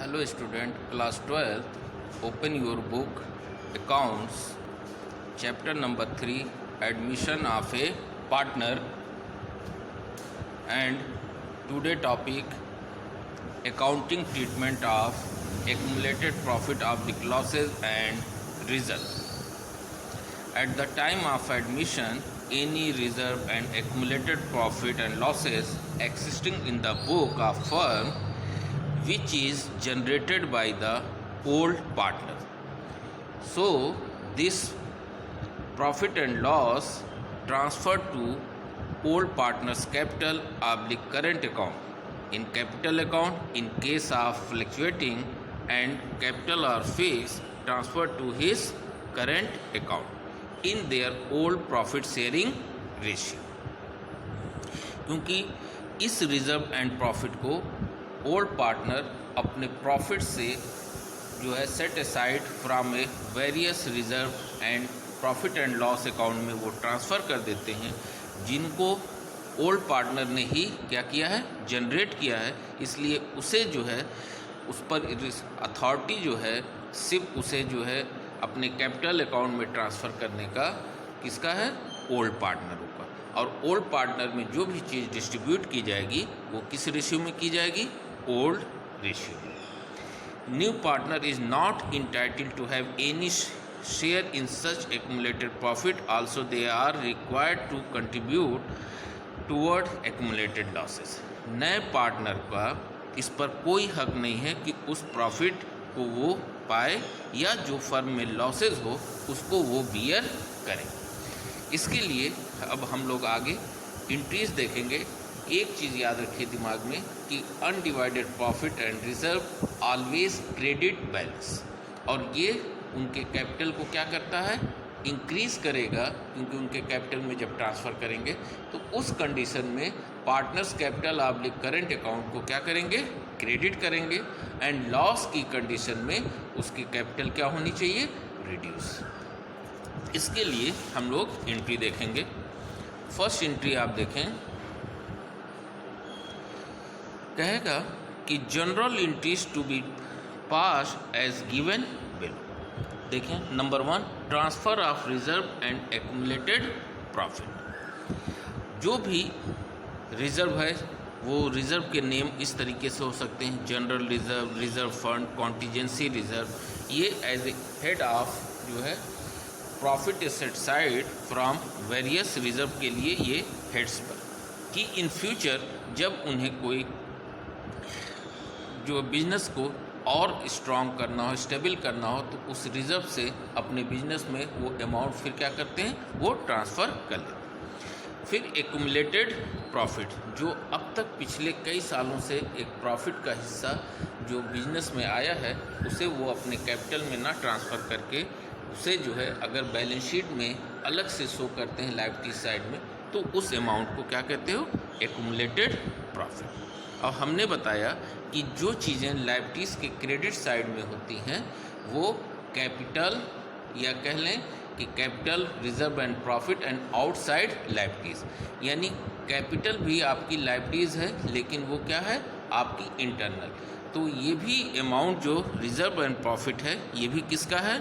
Hello student, class 12th, open your book, accounts, chapter number 3, admission of a partner, and today topic, accounting treatment of accumulated profit of the losses and reserve. At the time of admission, any reserve and accumulated profit and losses existing in the book of firm which is generated by the old partner. So this profit and loss transferred to old partner's capital / current account. In capital account, in case of fluctuating, and capital or fixed transferred to his current account in their old profit sharing ratio. क्योंकि इस reserve and profit को old partner अपने profit से जो है set aside from A various reserve and profit and loss account में वो transfer कर देते हैं, जिनको ओल्ड पार्टनर ने ही क्या किया है, जनरेट किया है। इसलिए उसे जो है उस पर अथॉरिटी जो है सिर्फ उसे जो है अपने कैपिटल अकाउंट में ट्रांसफ़र करने का किसका है, ओल्ड पार्टनरों का। और ओल्ड पार्टनर में जो भी चीज़ डिस्ट्रीब्यूट की जाएगी वो किस रेशियो में की जाएगी, old ratio. New partner is not entitled to have any share in such accumulated profit, also they are required to contribute toward accumulated losses. नए पार्टनर का इस पर कोई हक नहीं है कि उस प्रॉफिट को वो पाए या जो फर्म में लॉसेस हो उसको वो बियर करें। इसके लिए अब हम लोग आगे इंट्रीज देखेंगे। एक चीज़ याद रखिए दिमाग में कि undivided profit and reserve always credit balance, और ये उनके कैपिटल को क्या करता है, इंक्रीज़ करेगा, क्योंकि उनके कैपिटल में जब ट्रांसफ़र करेंगे तो उस कंडीशन में पार्टनर्स कैपिटल / करंट अकाउंट को क्या करेंगे, क्रेडिट करेंगे, एंड लॉस की कंडीशन में उसकी कैपिटल क्या होनी चाहिए, रिड्यूस। इसके लिए हम लोग एंट्री देखेंगे। फर्स्ट एंट्री आप देखें, कहेगा कि general entries to be pass as given below. देखें, number 1, transfer of reserve and accumulated profit. जो भी रिजर्व है वो रिज़र्व के नेम इस तरीके से हो सकते हैं, general reserve, reserve fund, contingency reserve. ये एज ए हेड ऑफ जो है profit asset side from various reserve के लिए ये हेड्स पर, कि इन फ्यूचर जब उन्हें कोई जो बिजनेस को और स्ट्रॉन्ग करना हो, स्टेबल करना हो, तो उस रिज़र्व से अपने बिजनेस में वो अमाउंट फिर क्या करते हैं, वो ट्रांसफ़र कर लेते हैं। फिर एक्यूमुलेटेड प्रॉफिट, जो अब तक पिछले कई सालों से एक प्रॉफिट का हिस्सा जो बिजनेस में आया है उसे वो अपने कैपिटल में ना ट्रांसफ़र करके उसे जो है अगर बैलेंस शीट में अलग से शो करते हैं लायबिलिटी साइड में, तो उस अमाउंट को क्या कहते हो, एक्यूमुलेटेड प्रॉफिट। और हमने बताया कि जो चीज़ें लायबिलिटीज़ के क्रेडिट साइड में होती हैं वो कैपिटल, या कह लें कि capital, reserve and profit and outside liabilities, यानी कैपिटल भी आपकी लायबिलिटीज़ है लेकिन वो क्या है, आपकी इंटरनल। तो ये भी अमाउंट जो रिजर्व एंड प्रॉफिट है ये भी किसका है,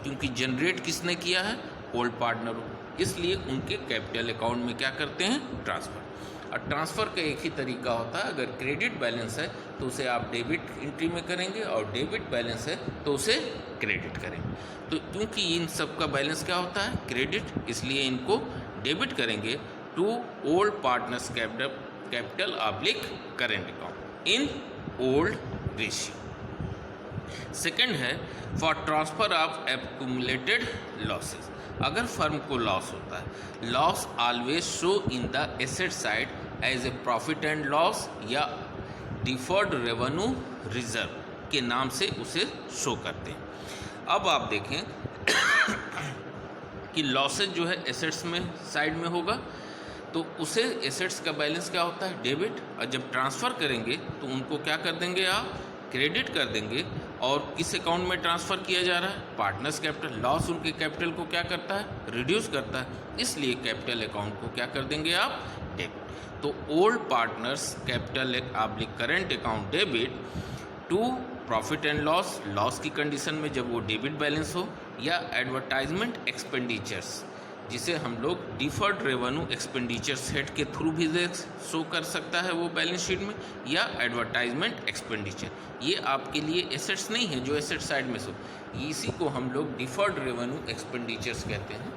क्योंकि जनरेट किसने किया है, ओल्ड पार्टनरों, इसलिए उनके कैपिटल अकाउंट में क्या करते हैं, ट्रांसफ़र। और ट्रांसफ़र का एक ही तरीका होता है, अगर क्रेडिट बैलेंस है तो उसे आप डेबिट एंट्री में करेंगे, और डेबिट बैलेंस है तो उसे क्रेडिट करेंगे। तो क्योंकि इन सब का बैलेंस क्या होता है, क्रेडिट, इसलिए इनको डेबिट करेंगे to old partners capital / current account in old ratio. Second है for transfer of accumulated losses. अगर फर्म को लॉस होता है, loss always show in the asset side as a profit and loss या deferred revenue reserve के नाम से उसे शो करते हैं। अब आप देखें कि लॉसेज जो है एसेट्स में साइड में होगा, तो उसे एसेट्स का बैलेंस क्या होता है, डेबिट, और जब ट्रांसफ़र करेंगे तो उनको क्या कर देंगे, आप क्रेडिट कर देंगे। और किस अकाउंट में ट्रांसफ़र किया जा रहा है, पार्टनर्स कैपिटल। लॉस उनके कैपिटल को क्या करता है, रिड्यूस करता है, इसलिए कैपिटल अकाउंट को क्या कर देंगे आप, डेबिट। तो old partners capital / current account debit to profit and loss की कंडीशन में जब वो डेबिट बैलेंस हो, या एडवर्टाइजमेंट एक्सपेंडिचर्स जिसे हम लोग डिफर्ड रेवेन्यू एक्सपेंडिचर्स हेड के थ्रू भी शो कर सकता है वो बैलेंस शीट में, या एडवर्टाइजमेंट एक्सपेंडिचर। ये आपके लिए एसेट्स नहीं है जो एसेट साइड में शो, इसी को हम लोग डिफर्ड रेवेन्यू एक्सपेंडिचर्स कहते हैं,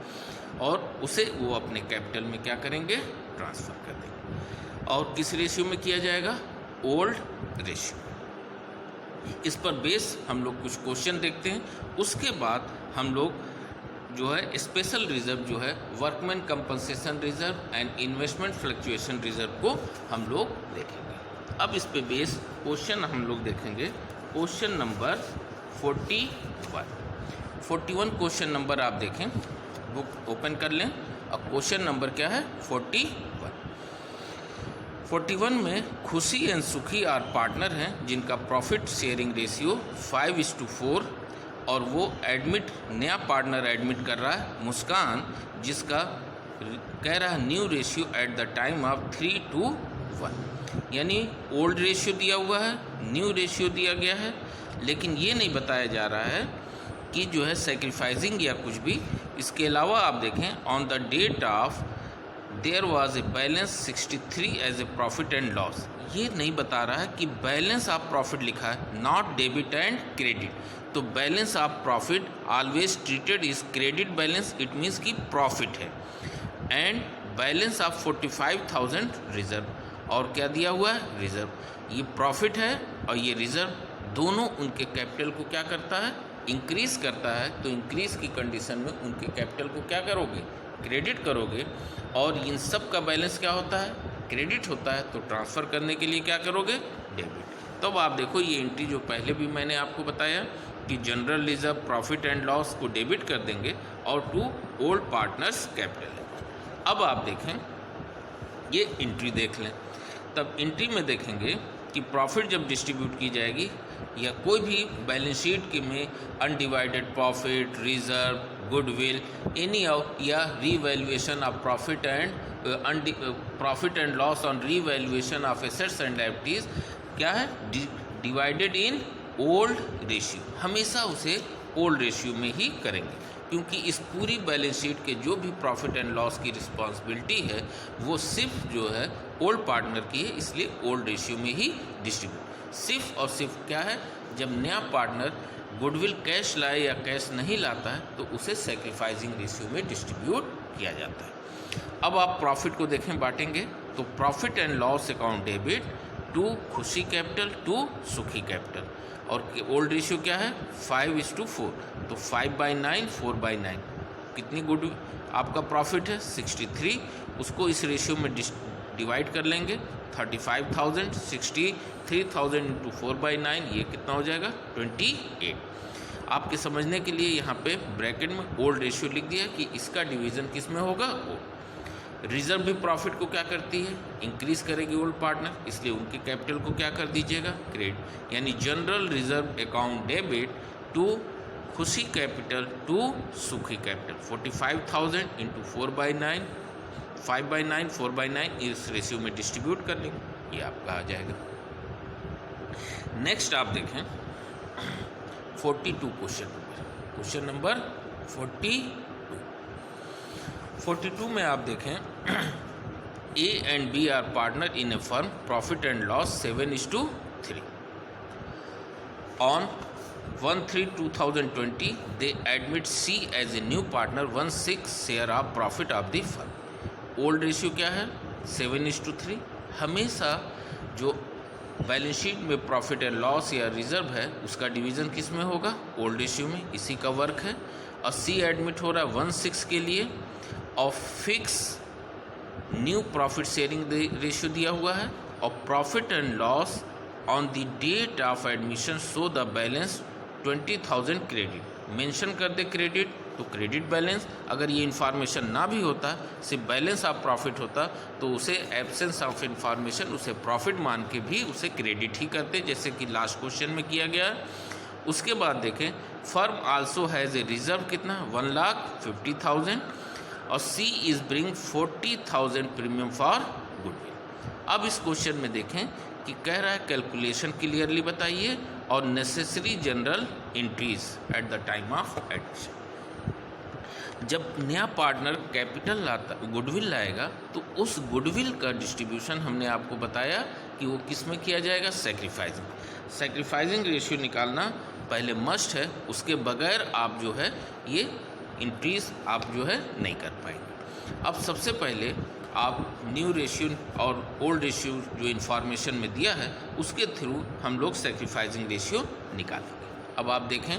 और उसे वो अपने कैपिटल में क्या करेंगे, ट्रांसफ़र कर देंगे। और किस रेशियो में किया जाएगा, ओल्ड रेशियो। इस पर बेस हम लोग कुछ क्वेश्चन देखते हैं, उसके बाद हम लोग जो है स्पेशल रिजर्व जो है workman compensation reserve and investment fluctuation reserve को हम लोग देखेंगे। अब इस पे बेस क्वेश्चन हम लोग देखेंगे। क्वेश्चन नंबर 41 क्वेश्चन नंबर आप देखें, बुक ओपन कर लें। अब क्वेश्चन नंबर क्या है, 41 में खुशी एंड सुखी आर पार्टनर हैं जिनका प्रॉफिट शेयरिंग रेशियो 5:4, और वो नया पार्टनर एडमिट कर रहा है मुस्कान, जिसका कह रहा है new ratio at the time of 3:1, यानी ओल्ड रेशियो दिया हुआ है, न्यू रेशियो दिया गया है, लेकिन ये नहीं बताया जा रहा है कि जो है सेक्रीफाइसिंग या कुछ भी। इसके अलावा आप देखें on the date of there was a balance 63 as a profit and loss, ये नहीं बता रहा है कि बैलेंस ऑफ प्रॉफिट लिखा है, नॉट डेबिट एंड क्रेडिट। तो balance of profit always treated is credit balance, it means कि प्रॉफिट है। एंड बैलेंस ऑफ 45,000 रिजर्व, और क्या दिया हुआ है, रिजर्व। ये प्रॉफिट है और ये रिजर्व, दोनों उनके कैपिटल को क्या करता है, इंक्रीज़ करता है। तो इंक्रीज़ की कंडीशन में उनके कैपिटल को क्या करोगे, क्रेडिट करोगे, और इन सब का बैलेंस क्या होता है, क्रेडिट होता है। तो ट्रांसफ़र करने के लिए क्या करोगे, डेबिट। तो अब आप देखो ये एंट्री जो पहले भी मैंने आपको बताया कि general reserve profit and loss को डेबिट कर देंगे और टू ओल्ड पार्टनर्स कैपिटल। अब आप देखें ये एंट्री देख लें, तब एंट्री में देखेंगे कि प्रॉफिट जब डिस्ट्रीब्यूट की जाएगी या कोई भी बैलेंस शीट के में undivided profit, reserve, goodwill, any of, या revaluation of profit and loss on revaluation of assets and liabilities क्या है, डिवाइडेड इन ओल्ड रेशियो। हमेशा उसे ओल्ड रेशियो में ही करेंगे, क्योंकि इस पूरी बैलेंस शीट के जो भी प्रॉफिट एंड लॉस की रिस्पॉन्सिबिलिटी है वो सिर्फ जो है ओल्ड पार्टनर की है, इसलिए ओल्ड रेशियो में ही डिस्ट्रीब्यूट। सिर्फ और सिर्फ क्या है, जब नया पार्टनर गुडविल कैश लाए या कैश नहीं लाता है तो उसे सेक्रीफाइसिंग रेशियो में डिस्ट्रीब्यूट किया जाता है। अब आप प्रॉफिट को देखें, बांटेंगे तो profit and loss account debit to Khushi capital to Sukhi capital, और ओल्ड रेशियो क्या है, 5:4। तो 5/9, 4/9, कितनी गुड आपका प्रॉफिट है, 63, उसको इस रेशियो में डिवाइड कर लेंगे। 35,000, 63,000 इंटू 4/9, ये कितना हो जाएगा, 28। आपके समझने के लिए यहाँ पे ब्रैकेट में ओल्ड रेशियो लिख दिया कि इसका डिवीज़न किस में होगा, ओल्ड। रिजर्व भी प्रॉफिट को क्या करती है, इंक्रीज करेगी ओल्ड पार्टनर, इसलिए उनके कैपिटल को क्या कर दीजिएगा, क्रेडिट। यानी general reserve account debit to Khushi capital to Sukhi capital, 45,000 into 4/9, 5/9, 4/9, इस रेशियो में डिस्ट्रीब्यूट कर लेंगे, ये आपका आ जाएगा। नेक्स्ट आप देखें 42 क्वेश्चन नंबर 42 में आप देखें A and B are partner in a firm, profit and loss 7:3। On 1/3/2020 they admit C as a new partner 1/6 share of profit of the firm। Old ratio क्या है, 7:3। हमेशा जो बैलेंस शीट में profit and loss या reserve है उसका division किस में होगा, ओल्ड रेशियो में, इसी का वर्क है। और सी एडमिट हो रहा है 1/6 के लिए, और fix new profit sharing ratio दिया हुआ है, और profit and loss on the date of admission show the balance 20,000 credit, mention कर दे क्रेडिट तो क्रेडिट बैलेंस। अगर ये इन्फॉर्मेशन ना भी होता, सिर्फ बैलेंस ऑफ प्रॉफिट होता, तो उसे एब्सेंस ऑफ इन्फॉर्मेशन उसे प्रॉफिट मान के भी उसे क्रेडिट ही करते, जैसे कि लास्ट क्वेश्चन में किया गया है। उसके बाद देखें firm also has a reserve कितना, 1,50,000, और C is bring 40,000 premium for goodwill. अब इस क्वेश्चन में देखें कि कह रहा है कैलकुलेशन क्लियरली बताइए और necessary general entries at the time of admission. जब नया पार्टनर कैपिटल लाता, गुडविल लाएगा, तो उस गुडविल का डिस्ट्रीब्यूशन हमने आपको बताया कि वो किस में किया जाएगा, सैक्रिफाइसिंग। सैक्रिफाइसिंग रेशियो निकालना पहले मस्ट है, उसके बगैर आप जो है ये इंक्रीज आप जो है नहीं कर पाएंगे। अब सबसे पहले आप न्यू रेशियो और ओल्ड रेशियो जो इन्फॉर्मेशन में दिया है उसके थ्रू हम लोग सैक्रिफाइसिंग रेशियो निकालेंगे। अब आप देखें,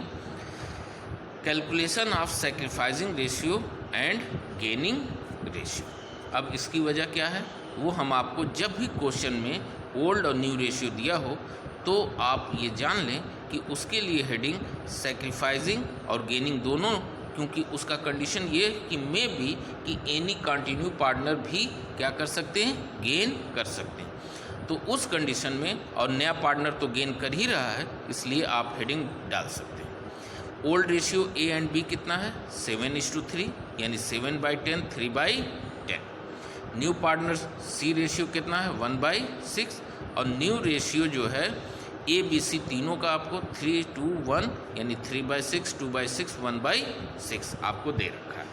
calculation of sacrificing ratio and gaining ratio. अब इसकी वजह क्या है, वो हम आपको जब भी क्वेश्चन में ओल्ड और न्यू रेशियो दिया हो तो आप ये जान लें कि उसके लिए हेडिंग सैक्रिफाइसिंग और गेनिंग दोनों, क्योंकि उसका कंडीशन ये है कि मे बी कि एनी कंटिन्यू पार्टनर भी क्या कर सकते हैं, गेन कर सकते हैं। तो उस कंडीशन में, और नया पार्टनर तो गेन कर ही रहा है, इसलिए आप हेडिंग डाल सकते हैं। Old ratio A and B कितना है, 7:3, यानी 7/10, 3/10। न्यू पार्टनर सी रेशियो कितना है, 1/6। और न्यू रेशियो जो है ए बी सी तीनों का आपको 3:1, यानी 3/6, 2/6, 1/6 आपको दे रखा है।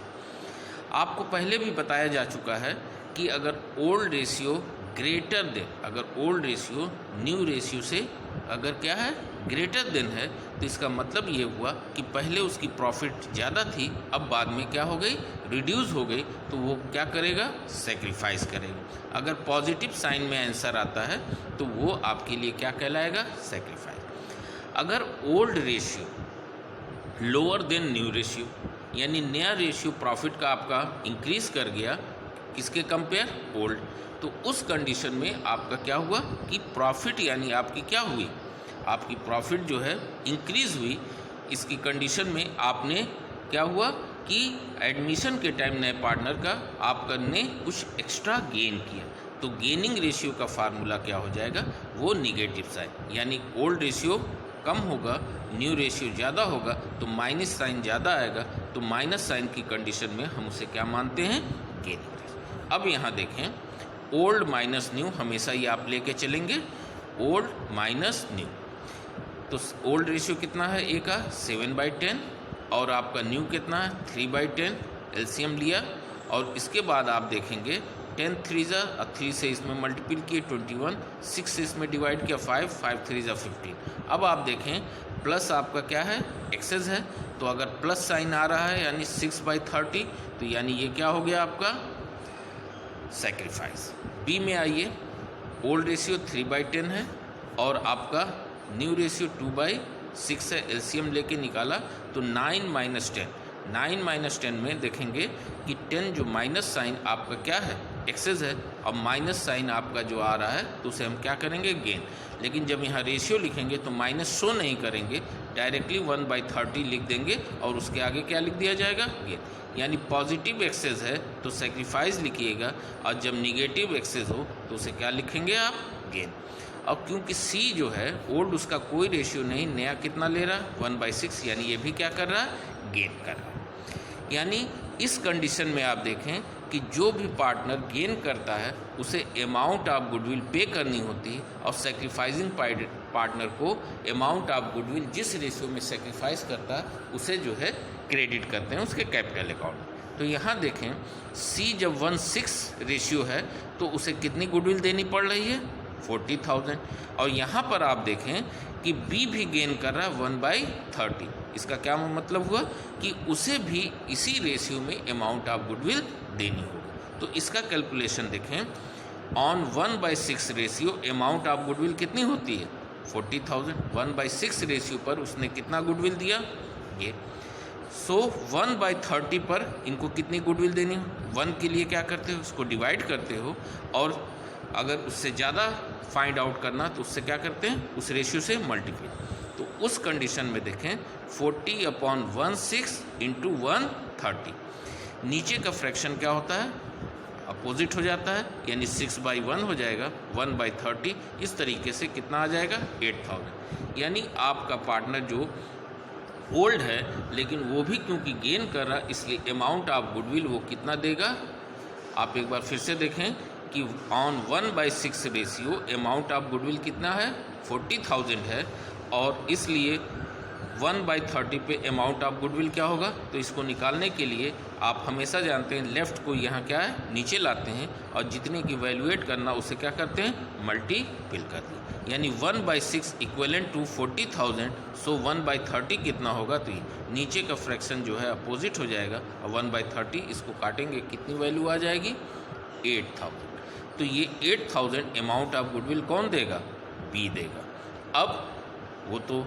आपको पहले भी बताया जा चुका है कि अगर ओल्ड रेशियो ग्रेटर देन, अगर ओल्ड रेशियो न्यू रेशियो से अगर क्या है, ग्रेटर देन है, तो इसका मतलब ये हुआ कि पहले उसकी प्रॉफिट ज़्यादा थी, अब बाद में क्या हो गई, रिड्यूस हो गई, तो वो क्या करेगा, सेक्रीफाइस करेगा। अगर पॉजिटिव साइन में आंसर आता है तो वो आपके लिए क्या कहलाएगा, सेक्रीफाइस। अगर old ratio lower than new ratio, यानी नया रेशियो प्रॉफिट का आपका इंक्रीज कर गया, किसके कंपेयर, ओल्ड, तो उस कंडीशन में आपका क्या हुआ कि प्रॉफिट यानी आपकी क्या हुई, आपकी प्रॉफिट जो है इंक्रीज़ हुई। इसकी कंडीशन में आपने क्या हुआ कि एडमिशन के टाइम नए पार्टनर का आपने कुछ एक्स्ट्रा गेन किया, तो गेनिंग रेशियो का फार्मूला क्या हो जाएगा, वो निगेटिव साइन, यानी ओल्ड रेशियो कम होगा, न्यू रेशियो ज़्यादा होगा, तो माइनस साइन ज़्यादा आएगा, तो माइनस साइन की कंडीशन में हम उसे क्या मानते हैं, गेनिंग रेशियो। अब यहाँ देखें, ओल्ड माइनस न्यू हमेशा ये आप लेके चलेंगे, ओल्ड माइनस न्यू, तो ओल्ड रेशियो कितना है ए का, 7/10, और आपका न्यू कितना है, 3/10, एलसीएम लिया, और इसके बाद आप देखेंगे 10 3 और 3 से इसमें मल्टीपल किए 21, 6 से इसमें डिवाइड किया 5, 5 3 15। अब आप देखें प्लस आपका क्या है, एक्सेस है, तो अगर प्लस साइन आ रहा है यानी 6/30, तो यानी ये क्या हो गया आपका, सैक्रिफाइस। बी में आइए, ओल्ड रेशियो 3/10 है और आपका न्यू रेशियो 2/6 है, एलसीएम लेके निकाला तो 9 - 10, 9 - 10 में देखेंगे कि 10 जो माइनस साइन आपका क्या है, एक्सेस है, और माइनस साइन आपका जो आ रहा है तो उसे हम क्या करेंगे, गेन। लेकिन जब यहाँ रेशियो लिखेंगे तो माइनस शो नहीं करेंगे, डायरेक्टली 1/30 लिख देंगे और उसके आगे क्या लिख दिया जाएगा, गेन। यानी पॉजिटिव एक्सेस है तो सेक्रीफाइस लिखिएगा, और जब निगेटिव एक्सेस हो तो उसे क्या लिखेंगे आप, गेन। अब क्योंकि सी जो है ओल्ड, उसका कोई रेशियो नहीं, नया कितना ले रहा है, 1/6, यानी ये भी क्या कर रहा है, गेन कर रहा है। यानी इस कंडीशन में आप देखें कि जो भी पार्टनर गेन करता है उसे अमाउंट ऑफ गुडविल पे करनी होती है, और सेक्रीफाइसिंग पार्टनर को अमाउंट ऑफ गुडविल जिस रेशियो में सेक्रीफाइस करता है उसे जो है क्रेडिट करते हैं उसके कैपिटल अकाउंट। तो यहाँ देखें सी जब 1:6 रेशियो है तो उसे कितनी गुडविल देनी पड़ रही है, 40,000। और यहाँ पर आप देखें कि बी भी गेन कर रहा है 1/30, इसका क्या मतलब हुआ कि उसे भी इसी रेशियो में अमाउंट ऑफ गुडविल देनी होगी। तो इसका कैलकुलेशन देखें, on 1/6 ratio amount of goodwill कितनी होती है, 40,000। 1/6 रेशियो पर उसने कितना गुडविल दिया, ये। सो 1/30 पर इनको कितनी गुडविल देनी हो, 1 के लिए क्या करते हो, उसको डिवाइड करते हो, और अगर उससे ज़्यादा फाइंड आउट करना तो उससे क्या करते हैं, उस रेशियो से मल्टीप्लाई। तो उस कंडीशन में देखें 40/16 × 130, नीचे का फ्रैक्शन क्या होता है, अपोजिट हो जाता है, यानी 6/1 हो जाएगा, 1/30। इस तरीके से कितना आ जाएगा, 8,000। यानी आपका पार्टनर जो ओल्ड है लेकिन वो भी क्योंकि गेन कर रहा, इसलिए अमाउंट ऑफ गुडविल वो कितना देगा, आप एक बार फिर से देखें कि on 1/6 ratio amount of goodwill कितना है, 40,000 है, और इसलिए 1/30 पे अमाउंट ऑफ गुडविल क्या होगा। तो इसको निकालने के लिए आप हमेशा जानते हैं लेफ़्ट को यहाँ क्या है नीचे लाते हैं और जितने की वैल्यूएट करना उसे क्या करते हैं मल्टीपल करते हैं, यानी 1/6 इक्वलेंट टू 40,000। सो 1/30 कितना होगा, तो ये नीचे का फ्रैक्शन जो है अपोजिट हो जाएगा और 1/30 इसको काटेंगे कितनी वैल्यू आ जाएगी 8,000। तो ये 8,000 अमाउंट ऑफ गुडविल कौन देगा, बी देगा। अब वो तो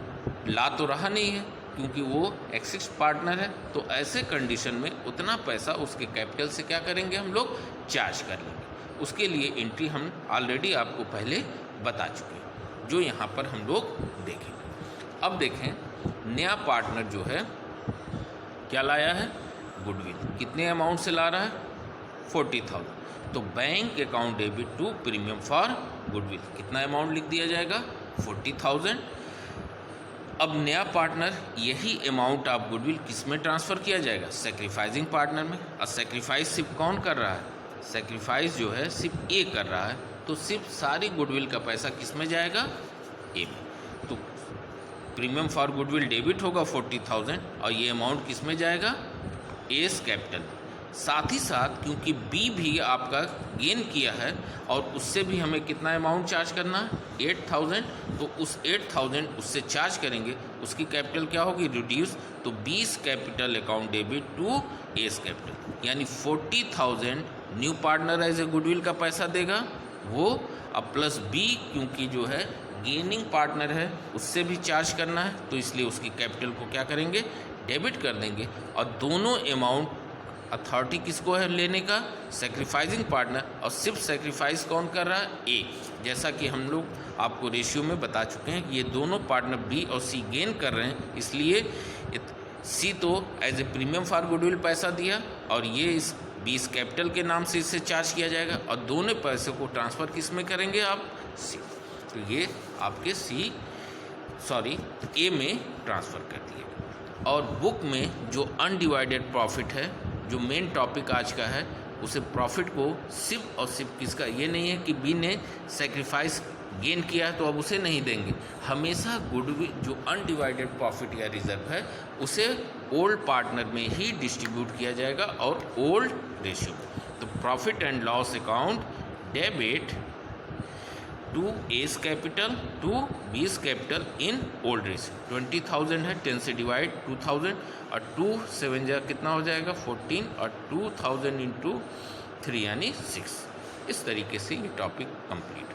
ला तो रहा नहीं है क्योंकि वो एक्सिस पार्टनर है, तो ऐसे कंडीशन में उतना पैसा उसके कैपिटल से क्या करेंगे हम लोग चार्ज कर लेंगे। उसके लिए एंट्री हम ऑलरेडी आपको पहले बता चुके हैं जो यहाँ पर हम लोग देखेंगे। अब देखें नया पार्टनर जो है क्या लाया है गुडविल, कितने अमाउंट से ला रहा है 40,000। तो bank account debit to premium for goodwill कितना अमाउंट लिख दिया जाएगा 40,000। अब नया पार्टनर यही अमाउंट ऑफ गुडविल किस में ट्रांसफ़र किया जाएगा, सेक्रीफाइसिंग पार्टनर में। और सेक्रीफाइस सिर्फ कौन कर रहा है, सेक्रीफाइस जो है सिर्फ ए कर रहा है, तो सिर्फ सारी गुडविल का पैसा किस में जाएगा ए में। तो प्रीमियम फॉर गुडविल डेबिट होगा 40,000 और ये अमाउंट किस में जाएगा एस कैपिटल। साथ ही साथ क्योंकि बी भी आपका गेन किया है और उससे भी हमें कितना अमाउंट चार्ज करना है 8,000, तो उस 8,000 उससे चार्ज करेंगे, उसकी कैपिटल क्या होगी रिड्यूस। तो B's capital account debit to S capital, यानी 40,000 new partner as a goodwill का पैसा देगा वो, अब प्लस बी क्योंकि जो है गेनिंग पार्टनर है उससे भी चार्ज करना है, तो इसलिए उसकी कैपिटल को क्या करेंगे डेबिट कर देंगे। और दोनों अमाउंट अथॉरिटी किसको है लेने का, सेक्रीफाइसिंग पार्टनर, और सिर्फ सेक्रीफाइस कौन कर रहा है ए। जैसा कि हम लोग आपको रेशियो में बता चुके हैं ये दोनों पार्टनर बी और सी गेन कर रहे हैं, इसलिए सी तो as a premium for goodwill पैसा दिया और ये इस बीस कैपिटल के नाम से इससे चार्ज किया जाएगा और दोनों पैसे को ट्रांसफ़र किस में करेंगे आप सी। तो ये आपके ए में ट्रांसफ़र कर दिए। और बुक में जो अनडिवाइडेड प्रॉफिट है जो मेन टॉपिक आज का है, उसे प्रॉफिट को सिर्फ और सिर्फ किसका, ये नहीं है कि बी ने सेक्रीफाइस गेन किया है तो अब उसे नहीं देंगे, हमेशा गुडविल जो अनडिवाइडेड प्रॉफिट या रिजर्व है उसे ओल्ड पार्टनर में ही डिस्ट्रीब्यूट किया जाएगा और ओल्ड रेशियो में। तो profit and loss account debit to S capital to B's capital in old ratio. 20,000 है 10 से डिवाइड 2,000 और 2 7 जा कितना हो जाएगा 14 और 2,000 इंटू 3 यानी 6। इस तरीके से ये टॉपिक कंप्लीट